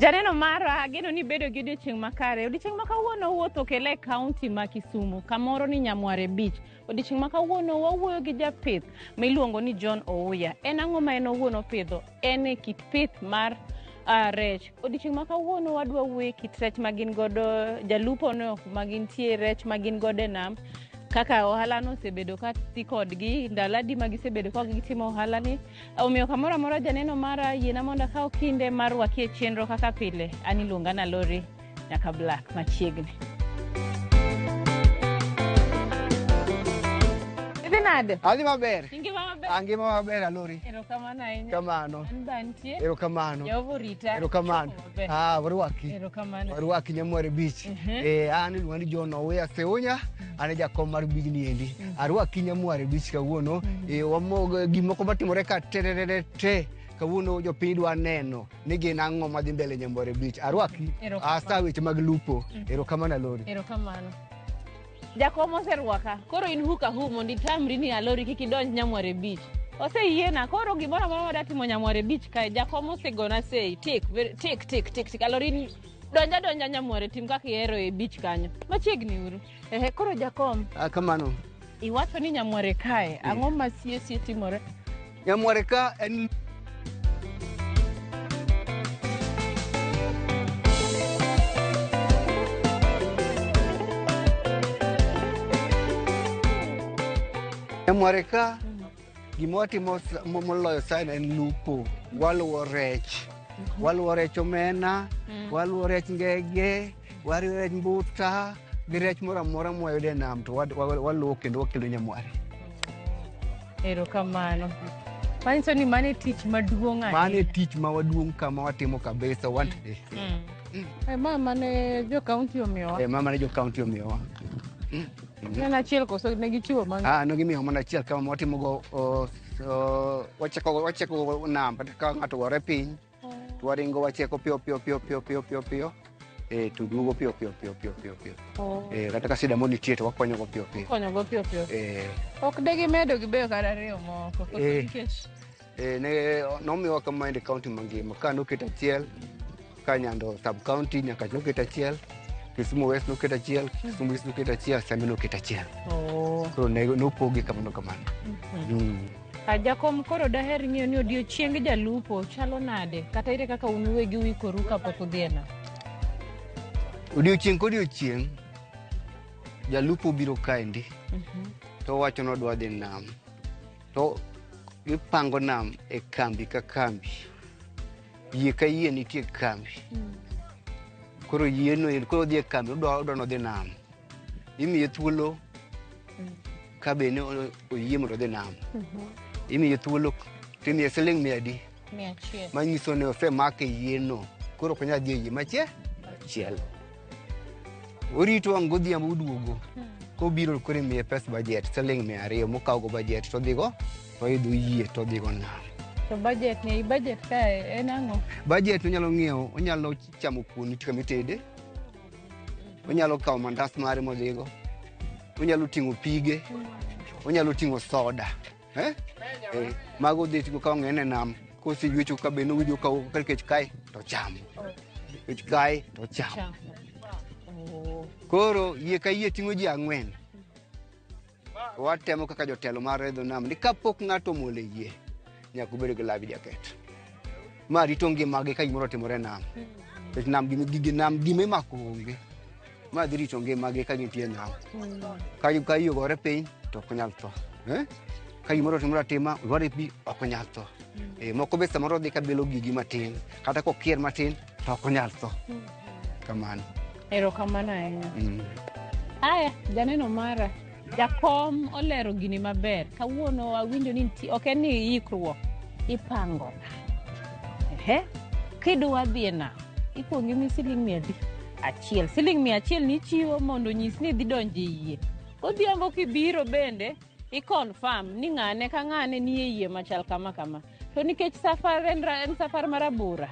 Janeno mara ageno ni bedo gi odiochieng' makare. Odiochieng' ma kawuono wuotho kele kaunti ma Kisumu, kamoro ni Nyamware Beach. Odiochieng' ma kawuono wawuoyo gi japith miluongo ni John Ouya. En ang'o ma en owuon opidho? En kit pith mar rech. Odiochieng' ma kawuono wadwa wuoyo kit rech magin godo, jalupo no magin tie rech magin godo e nam. Kaka ohala no sebedo ka ti kodgi, ndaladi magisebedo ka gitimo ohala ni. Omiyo kamoro amora janeno mara yiena mondo akaw kinde mar wakie chenro kaka pile. An iluonga na Lori nyaka Black machiegni. Nade? Adi maber. Ingima maber. Angima maber Lori. Erokamano ahinya. Kamano. An bantie. Erokamano. Jehova rita. Erokamano. Warwaki. Erokamano. Warwaki Nyamware Beach. An iluonga ni John Ouya Seunya, an jakom mar bigni endi. Arwaki Nyamware Beach kawuono. Wamog gimoko matimore ka te. Kawuono jopiny dwa neno ni gin ang'o madhi mbele Nyamware Beach. Arwaki. Asa weche mag lupo. Erokamano Lori. Erokamano. Jakom oserwaka. Koro in huka hu mondo itamri ni Lori kik idonj Nyamware Beach. Oseyiena koro gimoro amora madatimo Nyamware Beach kae jakom osegona sei tik Lori donja Nyamware tim kaka ihero e beach kanyo. Machiegni uru. Koro jakom. Kamano. Iwacho ni Nyamware kae ang'o ma sie timore? Nyamware ka en Nyamware ka gimotimo moloyo sana en lupo. Waluwo rech. Waluwo rech omena, waluwo rech ngege, waluwo rech mbuta, gi rech moro amora mwayudo e nam to waluwo kendo wakelo Nyamware. Erokamano. Manyiso ni mane tich maduong' ahinya. Mane tich maduong' kama watimo kabisa one day. Mama ne jo kaunti omiyowa. Mama ne jo kaunti omiyowa. En achiel koso ne gichiwo mang'eny. No gimiyo mana achiel kama watimo go wacheko nam ka ng'ato gore piny. To waringo wacheko piyo. To duogo piyo. Kata ka sida monitie to wakonyo go piyo. Ok degi medo gibeyo kata ariyo moko. Ne nomiyowa kama ende kaunti mangima. Ka noket achiel, ka Nyando sub county nyaka noket achiel. Kisumu West noket achiel, Kisumu East noket achiel, Same noket achiel. Koro nopogi kamano. Jakom koro daher ng'iyo ni odiochieng jalupo chalo nade? Kata ire kaka unuwegi uikoru kapok udhi na? Odiochieng kodiochieng jalupo biro kaendi. To wacho nodwa dhi nam. To gipango nam e kambi ka kambi. Yie ka yie nitie kambi. Koro yieno koro dhi e kambi odwa nodhi nam. Imiye thuolo ka bene oyie mondo dhi nam. Imiye thuolo timiye siling 100. 100. Manyiso ni osemake yieno. Koro konya dhi yie machielo. Orito ang' godhiambo uduogo. Kobiro koro imiye pes budget siling 200 mokaw go budget to dhigo to idho yie to dhigo nam. To budget kae en ang'o? Budget onyalo ng'iewo, onyalo chamo kuon kama itede. Onyalo kawo mandas mare modhigo. Onyalo ting'o pige. Onyalo ting'o soda. Mago dhi ting'o ka ong'ene nam. Koseywecho ka beno winjo ka kech kae to chamo. Kech kae to chamo. Koro yie ka yie ting'o ji 4. Watemo kaka jotelo mar redho nam ni kapok ng'ato mole yie nyaka ubed gi labi jaket. Ma rito ngimagi ka gimoro timore nam. Nam gime mako onge. Ma dhi rito ngimagi ka gintie nam. Ka yogore piny to ok nyal tho. Ka gimoro timore atima olwar e pi ok nyal tho. Moko be samoro dhi ka belo gigi matin. Kata kokier matin to ok nyal tho. Kamano. Erokamano ahinya. Haya, janeno mara. Jakom olero gini maber. Kawuono awinjo ni ok en ni ikruok, ipango. Kidwa dhi na, ikuongo imi siling 100. Siling 100 ni chiwo mondo nyis ni dhi donjo e yie. Odhiambo kibiro bende i-confirm ni ng'ane ka ng'ane ni e yie machal kama. To nikech safar en safar marabora.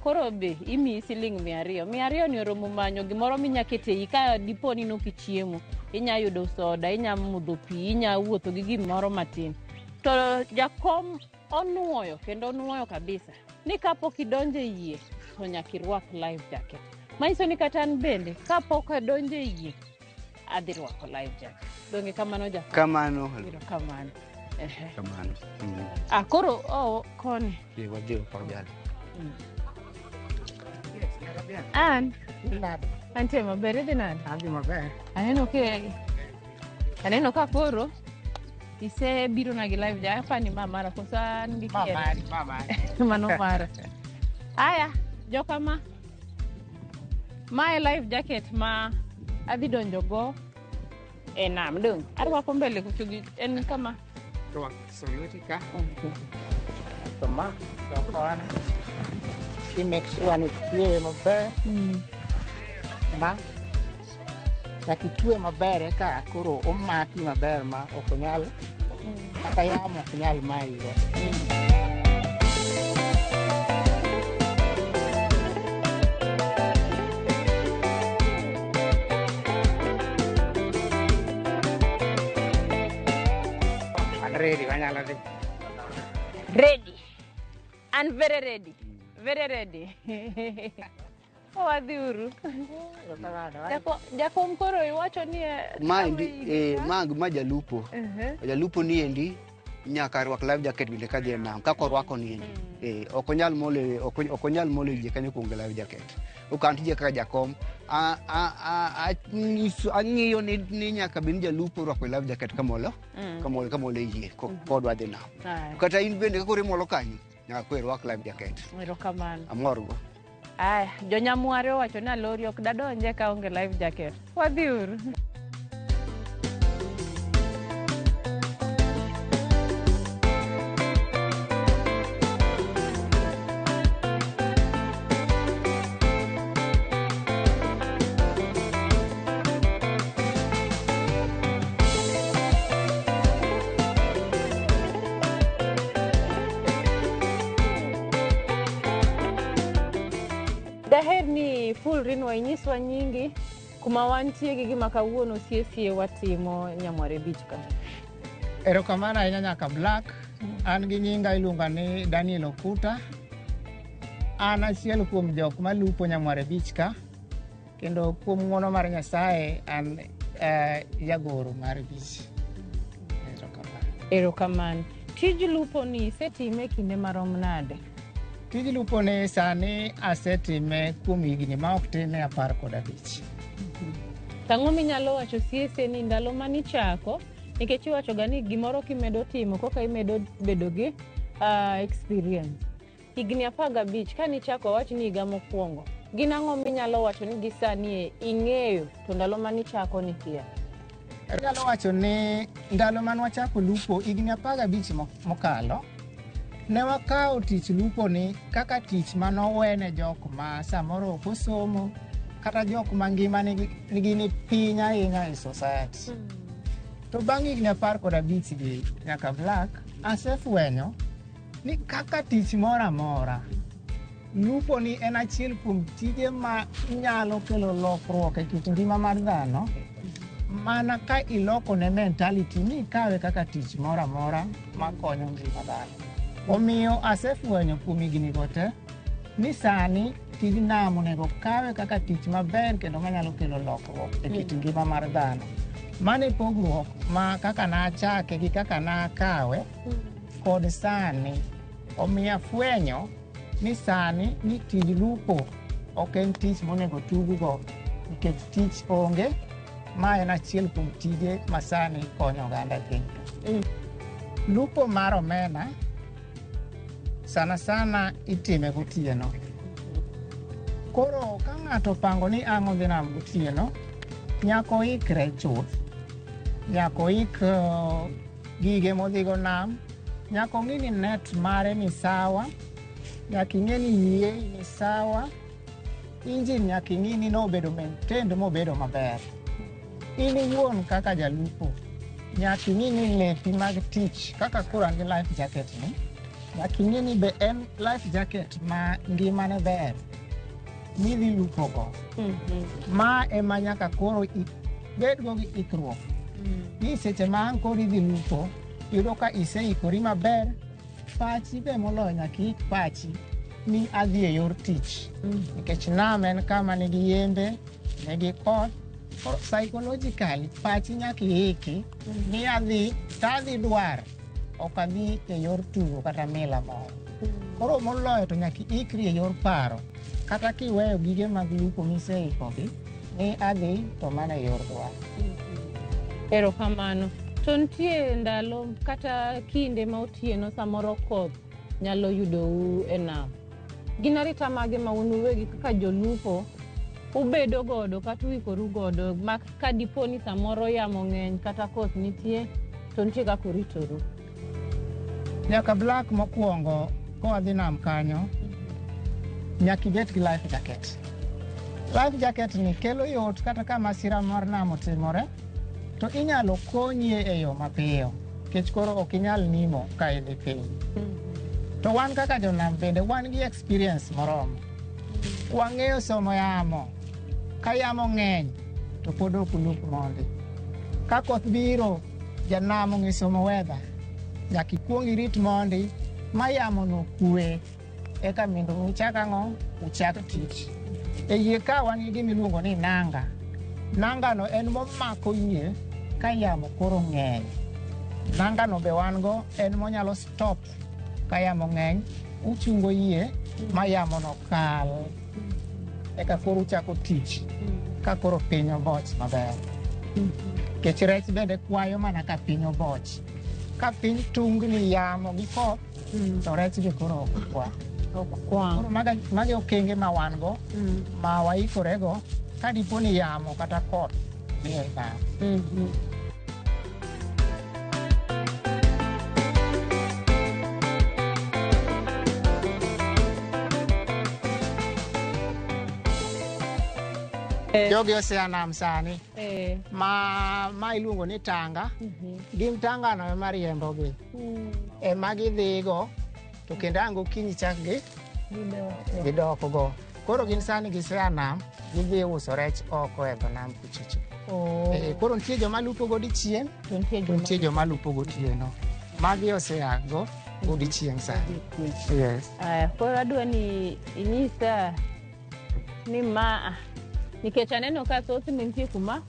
Koro be imi siling 200. 200 ni oromo manyo gimoro minyakete ka dipo ni nokichiemo. Inya yudo soda, inya mudho pi, inya wuotho gi gimoro matin. To jakom onuoyo kendo onuoyo kabisa ni kapok idonje yie to nyaka irwak life jacket. Manyiso ni kata an bende kapok adonjo e yie adhi rwako life jacket. Donge kamano ja? Kamano. Kamano. Kamano. Koro koni. Wadhi kwa jali. An antie maber idhi nade? Adhi maber. Aneno ka koro isebiro na gi live jacket. Apani mara kosa ndi kiere. Mamari. Mano mara. Aya, joka ma life jacket ma adhi donjo go e nam dong. Arwako mbele kuchugi en kama. Rwak soluti ka. Toma, dokon. She makes sure ni tiye maber. Ma nakitwe maber ka koro omaki maber ma ok nyal kata yamo ok nyal mayigo. Ready, wanyala ready. Ready. And very ready. Very ready. Wadhi uru. Jakom koro iwacho ni ma jalupo. Jalupo ni endi nyaka rwak life jacket bende kadhi e nam. Kako rwako ni endi. Ok onyal mole yie kanyo kuonge life jacket. Ukanti je kaka jakom. Ang'iyo ni nyaka bende jalupo rwako life jacket kamolo yie kodwa dhi nam. Kata in bende kako remolo kanyo nyaka rwak life jacket. Erokamano. Amor go. Aya, jonyamware owacho ni alori ok dadonje ka onge life jacket. Wadhi uru. Daher ni full rinwa inyiswa nyingi kuma wantie gi gima kawuono sie watimo Nyamware Beach ka. Erokamano ahinya nyaka Black. An gi nyinga iluonga ni Daniel Okuta. An achiel kuom jok malupo Nyamware Beach ka. Kendo kuom ng'wono mar Nyasaye an jagoro mar beach. Erokamano. Tij lupo ni isetime kinde marom nade? Tij lupo ni sani asetime kuom higni ma ok tin ne 15. Tang'o minyalo wacho siese ni ndalo manichako nikech iwacho ga ni gimoro kimedo timo koka imedo bedo gi experience. Higni 15 kanichako wach ni higa mokwongo. Gin ang'o minyalo wacho ni gisani ing'eyo to ndalo manichako ni kia? Nyalo wacho ni ndalo man wachako lupo higni 15 mokalo ne wakawo tich lupo ni kaka tich manowene jok ma samoro ok osomo kata jok ma ngima nigi ni piny ahinya e society. To bang' higni 15 gi nyaka Black asefwenyo ni kaka tich moro amora lupo ni en achiel kuom tije ma nyalo kelo lokruok e kit ngima mar dhano mana ka iloko ne mentality ni ikawe kaka tich moro amora makonyo ngima dhano. Omiyo asefwenyo kuom higni go te ni sani tij nam onego kawe kaka tich maber kendo manyalo kelo lokruok e kit ngima mar dhano. Mane pogruok ma kaka nachake gi kaka nakawe kod sani. Omiyo afwenyo ni sani ni tij lupo ok en tich monego tuggo nikech tich onge. Ma en achiel kuom tije ma sani konyo oganda piny. Lupo mar omena sana itime gotieno. Koro ka ng'ato pango ni ang' odhi nam gotieno, nyaka oikre chuth. Nyaka oik gige modhigo nam. Nyaka ong'i ni net mare ni sawa. Nyaka ing'e ni yie ni sawa. Engine nyaka ing'i ni nobedo maintained mobedo maber. In iwuon kaka jalupo nyaka ing'i ni lepi mag tich kaka koro an gi life jacket ni nyaka ing'i ni be en life jacket ma ngimane ber midhi lupogo. Ma ema nyaka koro bedgo gi ikruok. Ni seche ma ang' koro idhi lupo yudo ka iseikori maber. Pachi be moloyo nyaka ik pachi ni adhi e yor tich nikech nam en kama nigi yembe, nigi koth. Psychologically pachi nyaka iiki ni adhi tadhi dwar, ok adhi e yor tugo kata mila moro. Koro moloyo to nyaka ikri e yor paro, kata kiweyo gige mag lupo miseikogi ni adhi to mana e yor dwar. Erokamano. To nitie ndalo kata kinde ma otieno samoro koth nyalo yudou e nam. Gin arita mage ma un uwegi kaka jolupo ubedo godo kata uikoru godo ma ka dipo ni samoro yamo ng'eny kata koth nitie to nitie kaka uritoru? Nyaka Black mokwongo kodhi nam kanyo, nyaka ibet gi life jacket. Life jacket ni kelo yot kata ka masira mar nam otimore, to inyalo konyie e yo mapiyo, nikech koro ok inyal nimo ka idhi piny. To wan kaka jonam bende wan gi experience moromo. Wang'eyo somo yamo. Ka yamo ng'eny to pod ok ulup mondi. Ka koth biro, janam ong'e somo weather. Nyaka ikuong irit mondi ma yamo no kwe, eka mondo uchak ang'o? Uchak tich. E yie ka wan gi gimiluongo ni nanga. Nanga no en momako yie ka yamo koro ng'eny. Nanga no be wan go en monyalo stop ka yamo ng'eny, uchungo yie ma yamo no kal. Eka koro uchako tich ka koro piny oboch maber. Kech rech bende kwayo mana ka piny oboch. Ka piny tungni yamo gi koth, to rech be koro ok kwa. Koro magi okenge ma wan go, ma waikore go ka dipo ni yamo kata koth ni e nam. Jogi osea nam sani ma iluongo ni tanga. Gin tanga no ema riembogi. Ema gidhigo to kendo ang' gokinyi chak gidok go. Koro gin sani gisea nam, gidhi uso rech oko e dho nam kuchicho. Koro nitie joma lupo godiechieng', nitie joma lupo gotieno. Magi osea go godiechieng' sani. Yes. Koro adwa ni inyisa ni ma nikech aneno ka thoth nitie kuma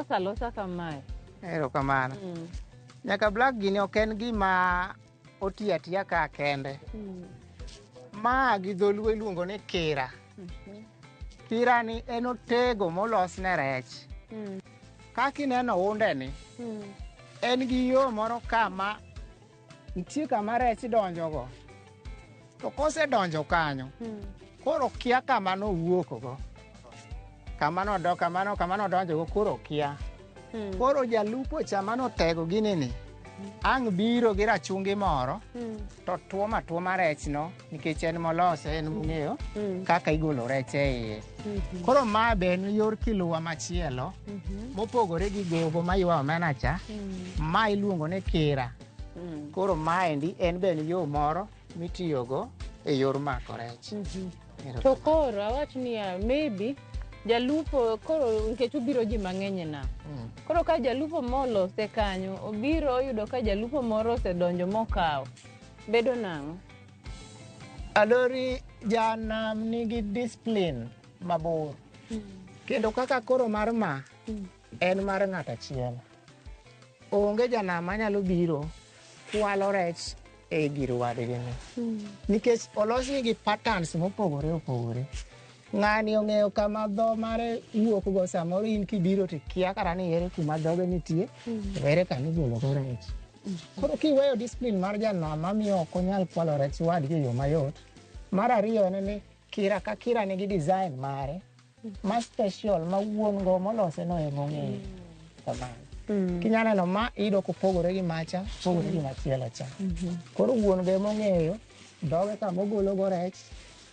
alosa kamae. Erokamano. Nyaka Black gini ok en gima oti atiya ka kende. Ma gi dholuo iluongo ni kira. Kira ni en otego molos ne rech. Kaka ineno unde ni, en gi yo moro kama nitie kama rech donjo go. To kose donjo kanyo, koro kia kama nowuok go. Kama nodonjo go koro kia. Koro jalupo chama notego gini ni. Ang' biro gi rachungi moro, to tuoma rech no, nikech en molose, en mung'eyo kaka igolo rech e iye. Koro ma be en yor kiluwa machielo, mopogore gi gogo ma ywa omena cha, ma iluongo ni kira. Koro maendi en be yo moro mitiyogo e yor mako rech. To koro awach ni maybe jalupo koro nikech ubiro ji mang'eny na. Koro ka jalupo molose kanyo, obiro yudo ka jalupo moro osedonjo mokawo. Bedo nang'o? Alori janam nigi discipline mabor. Kendo kaka koro mar ma, en mar ng'at achiel. Onge janam manyalo biro kwalo rech e gir wadgi ni. Nikech olosgi gi patterns mopogore opogore. Ng'ani ong'eyo kama dho mare wuok go, samoro in kibiro to kia kara ni ere kuma dhoge nitie, ere kama igolo go rech. Koro kiweyo discipline mar janam mamiyo ok onyal kwalo rech wadgi e yo mayot. Mar ariyo en ni kira ka kira nigi design mare ma special ma wuon go molose no ema ong'eyo. Kamano. Kinyalo neno ma iyudo kopogore gi macha, pogore gi machielo cha. Koro wuon go ema ong'eyo dhoge kama ogolo go rech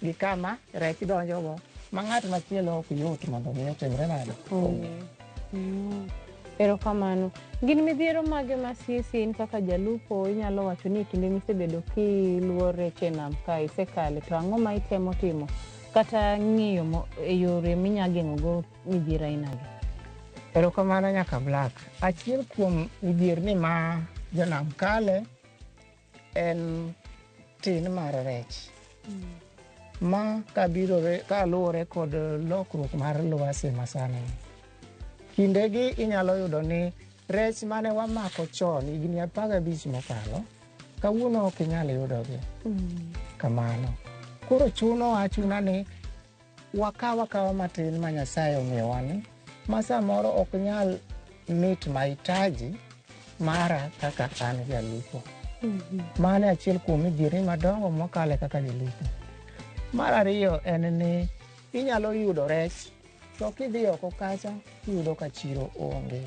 gi kama rech donjo go, ma ng'at machielo ok yot mondo mi otimre nade. Erokamano. Gin midhiero mage ma in kaka jalupo inyalo wacho ni kinde misebedo kiluwo rech e nam ka isekale, to ang'o ma itemo timo kata ng'iyo e yore minyageng'o go midhiero ainagi? Erokamano nyaka Black. Achiel kuom midhierni ma jonam kale en tin mar rech. ma kaluwore kod lokruok mar lwasi masani. Kindegi inyalo yudo ni rech mane wamako chon higni 15 mokalo, kawuono ok inyal yudogi kamano. Koro chuno achuna ni wakawa matin ma Nyasaye omiyowa ni ma samoro ok nyal mit mahitaji mara kaka an jalupo. Mane achiel kuom midhiero madongo mokale kaka jalupo. Mar ariyo en ni inyalo yudo rech to kidhi oko kacha iyudo ka chiro onge.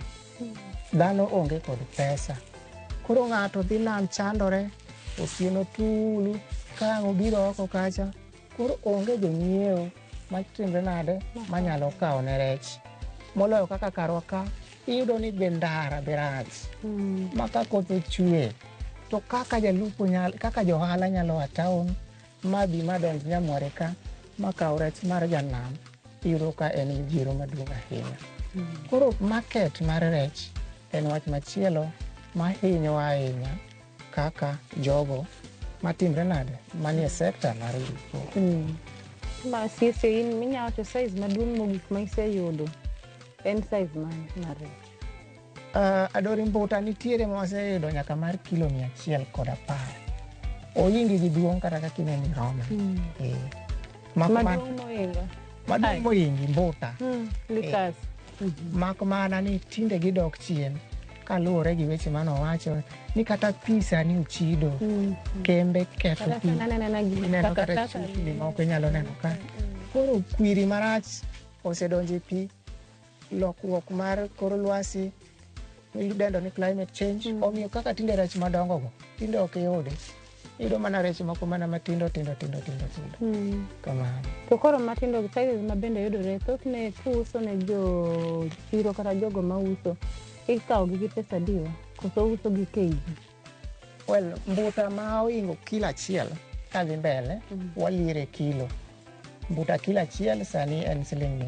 Dhano onge kod pesa. Koro ng'ato dhi nam chandore otieno tulu ka obiro oko kacha, koro onge jonyiewo matimre nade manyalo kawo ne rech. Moloyo kaka karwa ka iyudo ni be ndara be rach maka koth ochwe to kaka jalupo kaka johala nyalo a town mabi madonj Nyamware ka makaw rech mar janam, iyudo ka en midhiero maduong' ahinya. Koro market mar rech en wach machielo mahinyowa ahinya kaka jogo matimre nade manie sekta mar lupo. Masisi in minyalo to size maduong' mogik ma iseyudo en size mane mar rech? Adori mbuta nitiere mwaseyudo nyaka mar kilo 110. Oingi gi duong' kata kaka ineni Roma. Maduong' moingo? Maduong' moingi mbuta. Likas. Mak mana ni tinde gidok chien kaluwore gi weche manowacho ni kata pisa ni uchido kembe ketho pi. Ineno kata chupni ma ok inyalo neno ka. Koro kwiri marach osedonje pi, lokruok mar kor lwasi idendo ni climate change omiyo kaka tinde rech madongo go tinde ok yudi. Iyudo mana rech moko mana matindo kamano. To koro matindo sizes ma bende yudore thothne kuuso ne jo chiro kata jogo mauso ikawo gi pesa diwa koso uso gi kg? Well, mbuta ma oingo kilo achiel kadhi mbele waliere kilo. Mbuta kilo achiel sani en $500.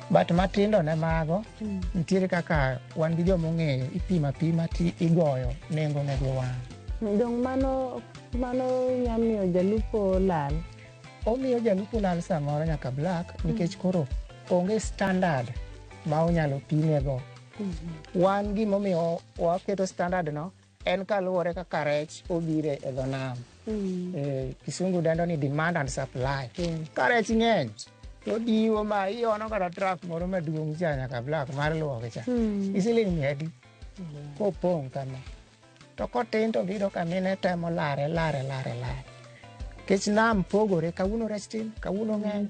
But matindo ne mago nitiere kaka wan gi joma ong'eyo ipima ti igoyo nengo ne giwang'. Dong mano nyamiyo jalupo lal? Omiyo jalupo lal samoro nyaka black nikech koro onge standard ma onyalo pimego. Wan gimomiyo waketo standard no en kaluwore kaka rech obire e dho nam. Kisungu dendo ni demand and supply. Ka rech ng'eny to diwo ma iono kata truck moro maduong' cha nyaka black mar luoke cha. Isiling 100 kopong' kama. To kotin to biro kamine temo lare. Kech nam pogore, kawuono rech tin, kawuono ng'eny.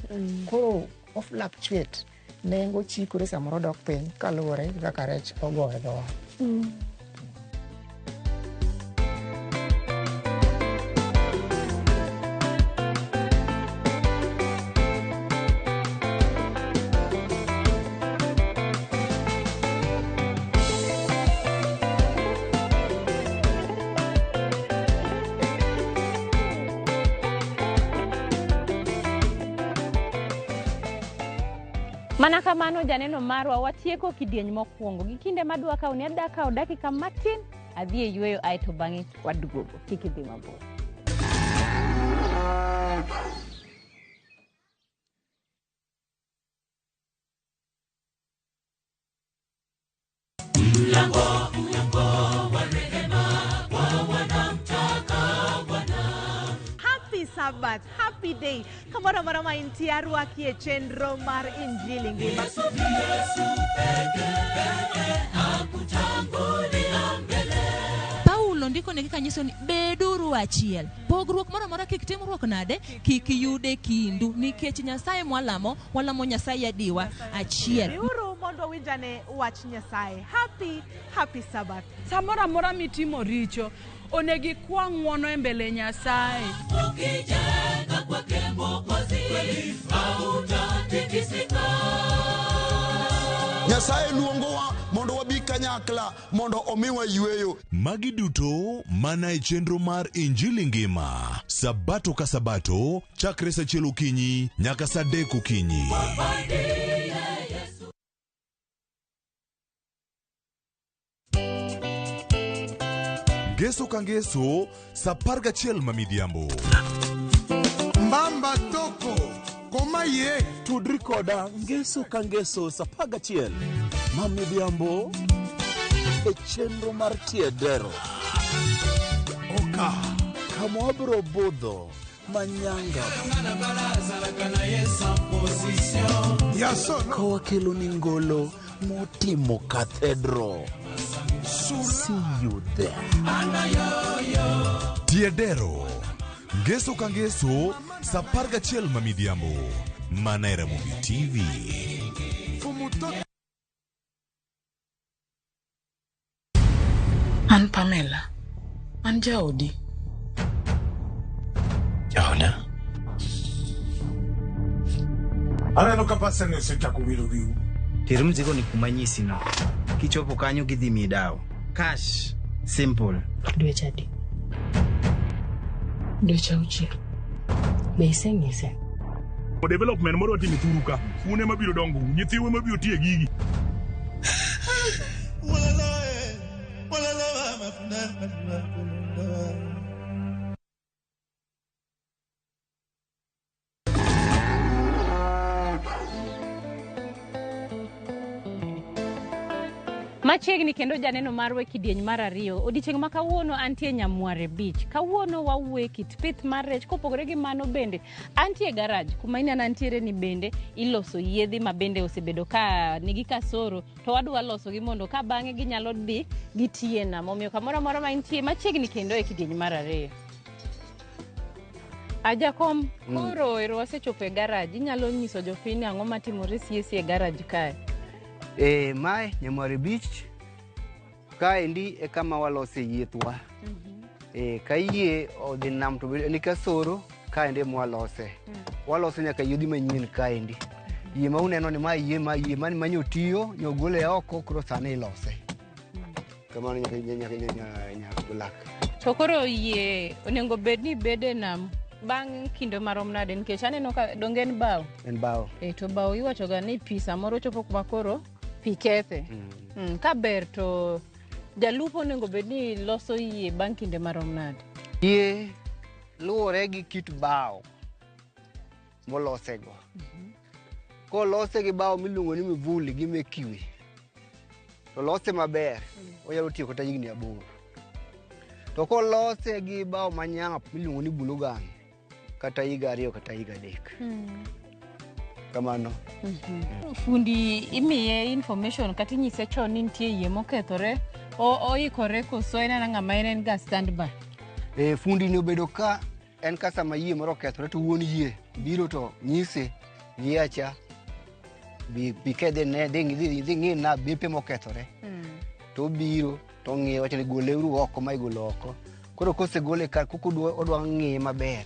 Koro o fluctuate. Nengo chikore samoro dok piny kaluwore kaka rech ogo e dhowa. Mana kamano janeno marwa watieko kidieny mokwongo gi kinde madwa kawo ni adaka dakika matin adhi e yweyo aito bang'e waduogo. Kik idhi mabor. Sabat, happy day. Kamara marama intiaru akie chenro mar Injili ngima. Paulo ndiko ne kanyiso ni beduru achiel. Pogruok moro mora kik timruok nade kik yude kindu nikech Nyasaye mwalamo Nyasaye adiwa achiel. Uru mondo winjane wach Nyasaye. Happy Sabat. Samora mora mitimo richo onegi kwa ng'wono e mbele Nyasaye. Nyasaye luongowa mondo wabi kanyakla mondo omiwa yweyo. Magi duto mana e chenro mar Injili ngima. Sabato ka sabato chakre sa 1 okinyi nyaka sa 3 okinyi. Geso ka ngeso sa 11 ma midhiambo. Kamba toko koma ye Tudri koda ngeso ka ngeso sa 11 mamidhiambo e chenro mar tiedero oka kama wabro budho manyanga yasono kawakelo ni ngolo motimo cathedral. See you there. Tiedero ngeso ka ngeso sa 11 mamidhiambo mana e Ramogi TV. An Pamela, an jaodi. Jaoda? Aneno ka pasane osechako wilo wiu. Ter mzigo ni kumanyisi no. Kichopo kanyo gidhi midao. Cash. Simple. Dweche adi? Dweche auchiel. Be iseng'ise? Development moro timi turuka. Une mabiro dongo, nyithiwe mabiro tie gigi. Machiegni kendo janeno marwe kidieny mar ariyo. Odiochieng' ma kawuono antie Nyamware Beach. Kawuono wawuoye kit pith mar rech. Kopogore gi mano bende antie garage kuma ineno antiere ni bende iloso yedhi ma bende osebedo ka nigi kasoro to wadwa loso gi mondo ka bang'e ginyalo dhi gitie na. Momiyo kamoro amora ma intie machiegni kendo e kidieny mar ariyo. Ajakom koro ero wasechopo e garage. Inyalo nyiso jopiny ang'o matimore siesi e garage kae? Mae Nyamware Beach kaendi e kama walose yiethwa. Ka yie odhi nam to ni kasoro kaendi mwalose. Walose nyaka yedhi manyien kaendi. Yie ma uneno ni ma yie mani manyotiyo nyogole oko koro sane ilose. Kamano nyaka bulak. To koro yie onego bedni bede nam bang' kinde marom nade nikech aneno ka donge en bao. En bao. To bao iwacho ga ni pi samoro chopo kuma koro pi kethe. Ka ber to jalupo onego bedni loso yie bang' kinde marom nade? Yie luwore gi kit bao molosego. Kolose gi bao miluongo ni mivuli gi mekiwi to lose maber onyalo tiyo kata higni 8. To kolose gi bao manyap miluongo ni bulugan kata higa 2 kata higa 3. Kamano. Fundi imiye information kata inyise chon ni nitie yie mokethore oikore koso en ng'ama en ga standby? Fundi ni obedo ka en ka sama yie moro okethore to wuon yie biro to nyise yie acha bi kede ne dhi ng'i na bepe mokethore. To biro to ng'iyo wacho ni goleuru oko ma igolo oko. Koro kosegole kar odwa ng'iye maber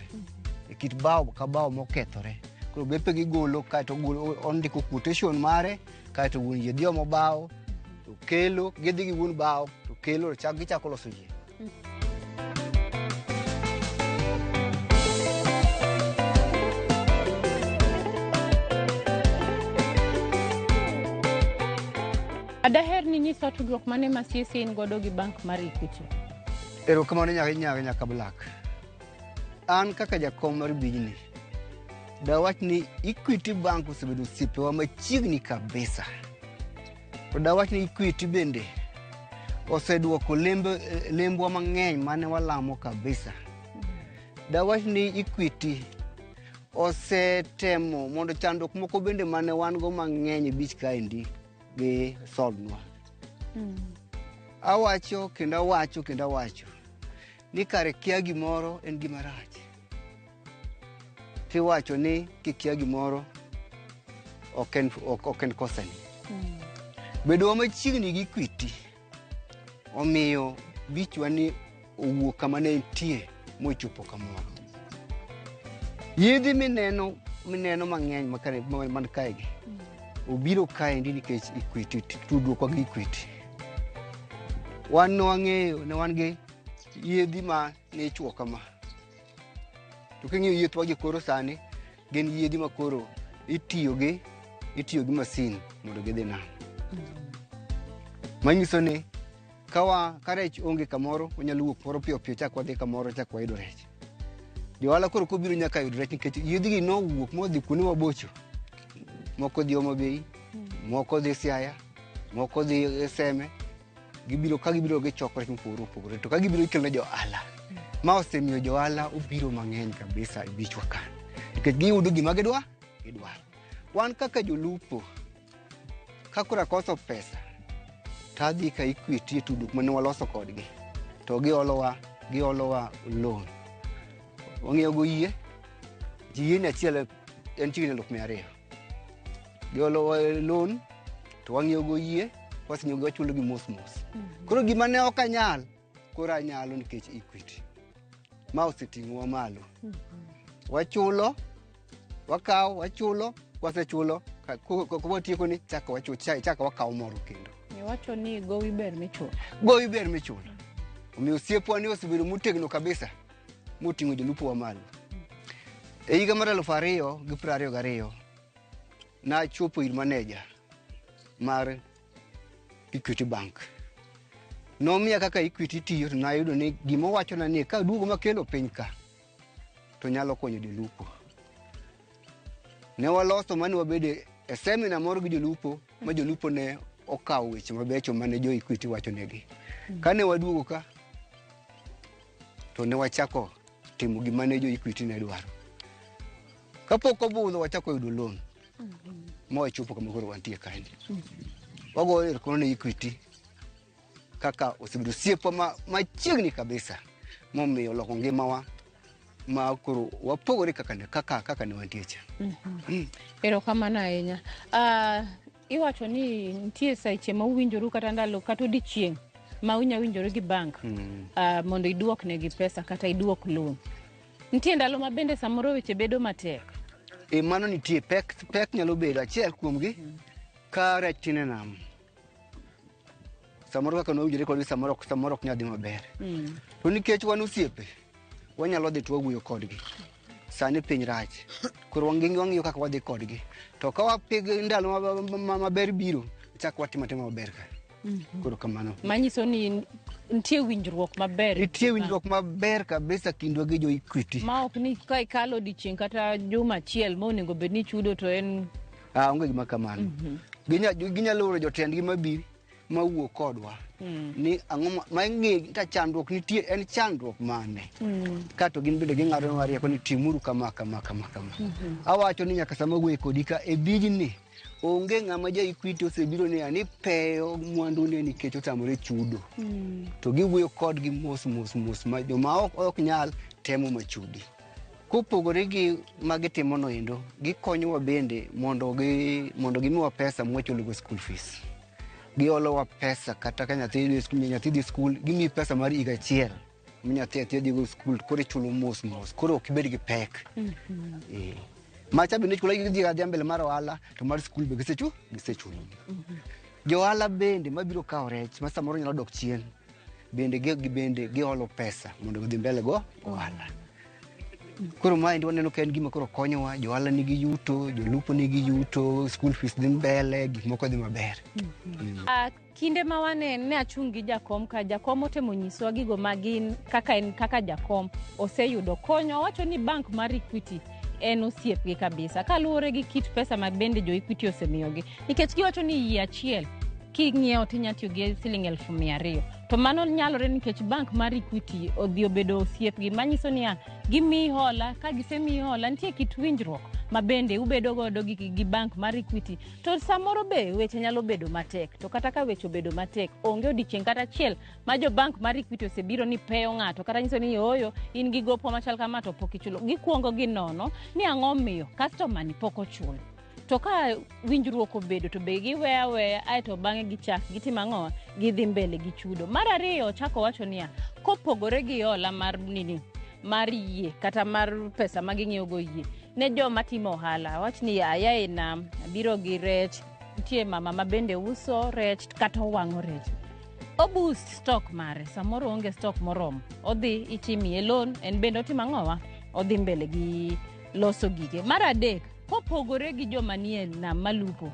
e kit bao ka bao mokethore. Koro bepe gigolo kaeto ondiko quotation mare kaeto wuon yie dio mobao to kelo gidhi gi wuon bao to kelo gichako loso yie. Adaher ni nyisa tudruok mane ma siesi in godo gi bank mar Equity? Erokamano nyaka Black. An kaka jakom mar bijni dawach ni Equity Bank osebedo osiepewa machiegni kabisa. To dawach ni Equity bende oseduoko lembwa mang'eny mane walamo kabisa. Dawach ni Equity osetemo mondo chandruok moko bende mane wan go mang'eny e beach kaendi gi solnwa. Awacho kendo awacho ni kare kia gimoro en gima rach. Tiwacho ni kikia gimoro ok en kosani. Bedo machiegni gi Equity omiyo bichwa ni owuok kama ne entie mochopo kamoro. Yedhi mineno mang'eny man kaegi obiro kaendi nikech Equity, tudruok gi Equity. Wan nwang'eyo ne wan gi yedhi ma ne ichuo kama. To king'iyo yiethwa gi koro sani gin yedhi ma koro itiyo gi masin mondo gidhi nam. Manyiso ni ka rech onge kamoro wanyalo wuok moro piyo chak wadhi kamoro chak wayudo rech. Johala koro kobiro nyaka yud rech nikech yudhigi nowuok modhi kuonde mabocho. Moko dhi Homa Bay, moko dhi Siaya, moko dhi Seme. Gibiro gichoko rech mopogore opogore. To ka gibiro ikelo ne johala. Ma osemiyo johala obiro mang'eny kabisa e bichwa ka. Nikech giyudo gima gidwaro. Wan kaka jolupo, kakora koso pesa, tadhi ka Equity tuduk mane waloso kodgi. To giolowa loan. Wang'iyo go yie. Yie ni achiel en chiegni 200,000. Giolowa loan to wang'iyo go yie, wasenyo wachulo gi mos. Koro gima ne ok anyal, koro anyalo nikech Equity. Ma oseting'wa malo. Wachulo, wakaw, wachulo, wasechulo, kwatieko ni chaka wakaw moro kendo. Iwacho ni gowi ber michulo. Gowi ber michulo. Omiyo osiepwa ni osebedo motegno kabisa, moting'o jolupo wa malo. E higa mar 2022, nachopo ir manager mar Equity Bank. Nomiya kaka Equity tiyo, to nayudo ni gima wachona ni ka duogo makelo piny ka, to nyalo konyo jolupo. Ne waloso mane wabede e seminar moro gi jolupo, ma jolupo ne okawo weche mabecho mane jo Equity wacho negi. Kane waduogo ka, to ne wachako timo gima ne jo Equity ne dwaro. Kapok obudho wachako yudo loan. Ma wachopo kama koro wantie kaendi. Wagoyo erokamano ne Equity kaka osebedo osiepwa machiegni kabisa, momiyo loko ngimawa ma koro wapogore kaka ne wantie cha. Erokamano ahinya. Iwacho ni nitie seche ma uwinjoru kata ndalo kata odiochieng' ma unya winjoru gi bank mondo iduok negi pesa kata iduok loan. Nitie ndalo ma bende samoro weche bedo matek. Mano nitie pek nyalo bedo achiel kuomgi ka rech tin e nam. Samoro kaka nowinjore kodgi samoro ok nyadhi maber. To nikech wan osiepe, wanyalo dhi to wawuoyo kodgi. Sani piny rach. Koro wang'iyo kaka wadhi kodgi. To ka wapig ndalo maber biro, chak watimo maber ka. Koro kamano. Manyiso ni nitie winjruok maber. Nitie winjruok maber kabisa kindwa gi jo Equity. Ma ok ni ka ikalo odiochieng' kata juma achiel ma onego bed ni chudo to en onge gima kamano. Ginyalo oro jotendgi mabiro mawuok kodwa. Ni ang'o ma ng'e ta chandruok nitie, en chandruok mane. Kato gin bende ging'ado nwa rieko ni timuru kama. Awacho ni nyaka sama wuoyo kodi ka e bijni onge ng'ama ja Equity osebiro ni ani peyo mwandu ne nikech otamore chudo. To giwuoyo kodgi mos ma joma ok nyal temo machudi. Kopogore gi magitimo no endo, gikonyowa bende mondo gimiwa pesa mwachulo go school fees. Giolowa pesa kata ka nyathi dhi skul, gimiyi pesa mar higa achiel. Nyathi dhi go skul, koro ichulo mos. Koro ok ibed gi pek. Macha bende chulo gi dhi mbele mar ohala, to mar skul be gisechulo. Johala bende mabiro kawo rech ma samoro nyalo dok chien, bende giolo pesa mondo gidhi mbele go ohala. Koro maendi waneno ka en gima koro konyowa, johala nigi yuto, jolupo nigi yuto, school fees dhi mbele, gik moko dhi maber. Kinde ma wane ne achung' gi jakom ka jakom otemo nyisowa gigo magin kaka jakom oseyudo konyo. Wacho ni bank mar Equity en osiepgi kabisa kaluwore gi kit pesa ma bende jo Equity osemiyogi. Nikech giwacho ni yie achiel king'iewo tinya tiyo gi Sh200,000. To mano nyalore nikech bank mar Equity odhi obedo osiepgi, manyiso ni gimiyi hola, ka gisemiyi hola nitie kit winjruok ma bende ubedo godo gi bank mar Equity. To samoro be weche nyalo bedo matek. To kata ka weche obedo matek, onge odiochieng' kata achiel ma jo bank mar Equity osebiro ni peyo ng'ato kata nyiso ni oyo in gi gopo machal kama to pok ichulo. Gikuongo gi nono ni ang'o miyo customer ni pok ochulo. To ka winjruok obedo to be giweya aeto bang'e gichak gitimo ang'o, gidhi mbele gi chudo. Mar ariyo chako wacho niya, kopogore gi hola mar yie kata mar pesa ma ging'iewo go yie, ne joma timo ohala wach ni ayaye nam biro gi rech, nitie mama ma bende uso rech kata wang'o rech, oboost stock mare, samoro onge stock moromo, odhi itimiye loan, en bende otimo ang'owa, odhi mbele gi loso gige. Mar adek, kopogore gi joma nie nam malupo,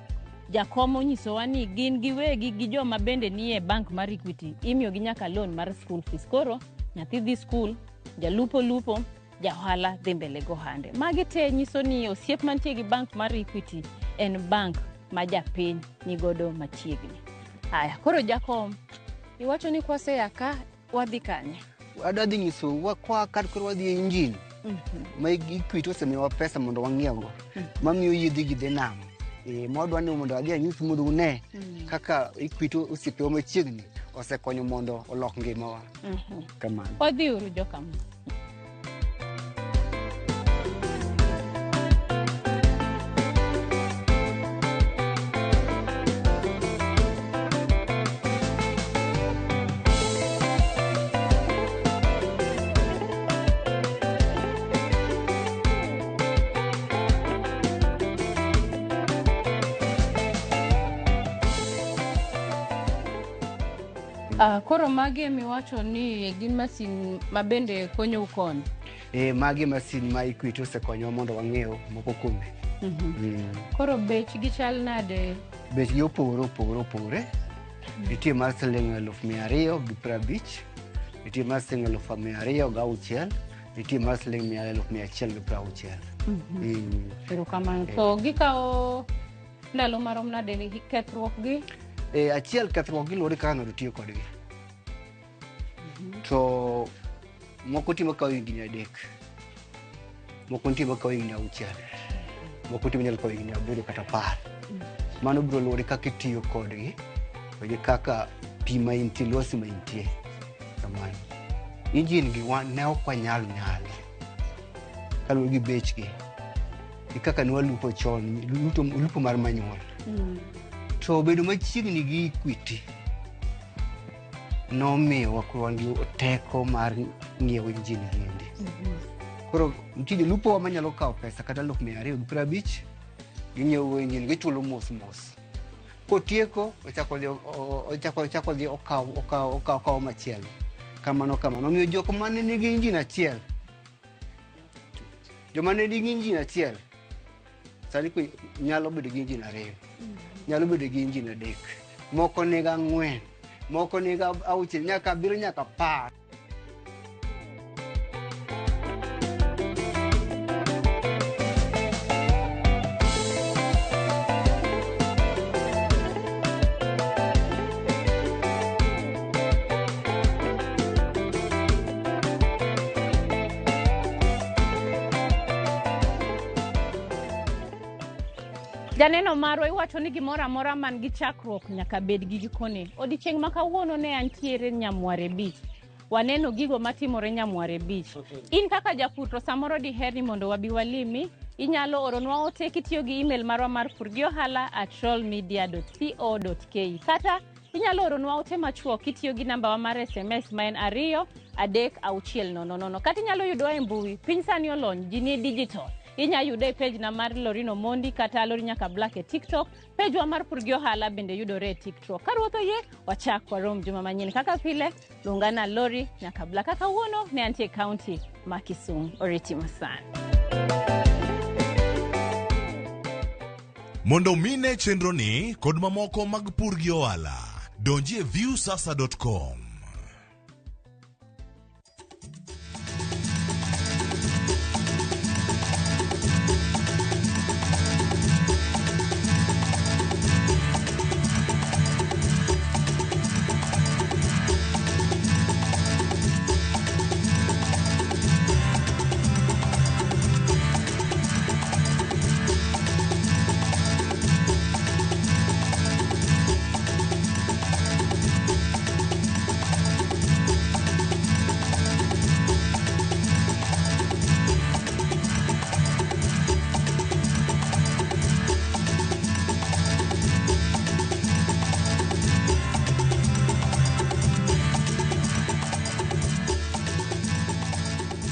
jakom onyisowa ni gin giwegi gi joma bende nie bank mar Equity imiyo gi nyaka loan mar school fees. Koro nyathi dhi skul, jalupo lupo, jahala dhi mbele gohande. Magi te nyiso ni osiep mantie gi bank mar Equity en bank ma japiny nigodo machiegni. Haya, koro Jakom, iwacho ni kwase yaka wadhi kanye? Adadhi nyiso kwa kad koro wadhi engine. Ma Equity osemiyowa pesa mondo wang'iewgo. Mamiyo yidhi gi dhi nam. Modwa ni mondo adhi anyisi mondo une kaka Equity osiepewa machiegni osekonyo mondo olok ngimawa. Kamano. Wadhi uru Jokam. Koro magi miwacho ni gin masin mabende konyo ukon. Magi masin ma Equity osekonyo mondo wang'iew moko kuome. Koro bech gi chal nade? Bech gi opogore. Nitie mar siling 250, nitie mar siling 260, nitie mar siling 160. Erokamano. To gikawo ndalo marom nade kethruok gi? Achiel kethruok gi luwore kaka ng'ato tiyo kodgi. To moko timo kawo higni 3, moko timo kawo higni 6, moko timo nyalo kawo higni 7 kata 10. Mano biro luwore kaka itiyo kodgi, to kaka pi ma intie, lwasi ma intie. Kamano. Engine gi ne ok wanyal nyalo. Kaluwore gi bechgi. Kaka ne walupo chon, lupo mar manyuol. To bedo machiegni gi Equity nomiyo wakoro wan gi teko mar ng'iewo engine rende. Koro nitie jolupo manyalo kawo pesa kata 250, ging'iewo engine, gichulo mos. Kotieko ochako dhi okawo machielo. Kamano. Omiyo jok mane nigi engine achiel, joma ne nigi engine achiel, sani nyalo bedo gi engine 2. Nyalo bedo gi engine 3, moko nigi 4, moko nigi 6, nyaka 7, nyaka 10. Janeno marwa iwacho ni gimoro amora man gi chakruok nyaka bed gi gikone. Odiochieng' ma kawuono ne antiere Nyamware Beach. Waneno gigo matimore Nyamware Beach. In kaka japur to samoro diher ni mondo wabi walimi, inyalo oronwa ote kitiyo gi email marwa mar purgiohala@rollmedia.co.ke. Kata inyalo oronwa ote machuok kitiyo gi namba wa mar SMS ma en 23600. Kata inyalo yudowa e mbui. Piny sani olony, ji ni digital. Inya yude e page na mar Lorino Mondi kata Lori Nyaka Black e TikTok. Page wa mar Pur Gi Ohala bende yudore e TikTok. Karuotho ye, wachak warom juma manyien kaka pile, lungana Lori Nyaka Black. Kaka uono, ne antie county ma Kisumu. Oriti masana. Mondo mine chenro ni kod mamoko mag Pur Gi Ohala, donji e viewsasa.com.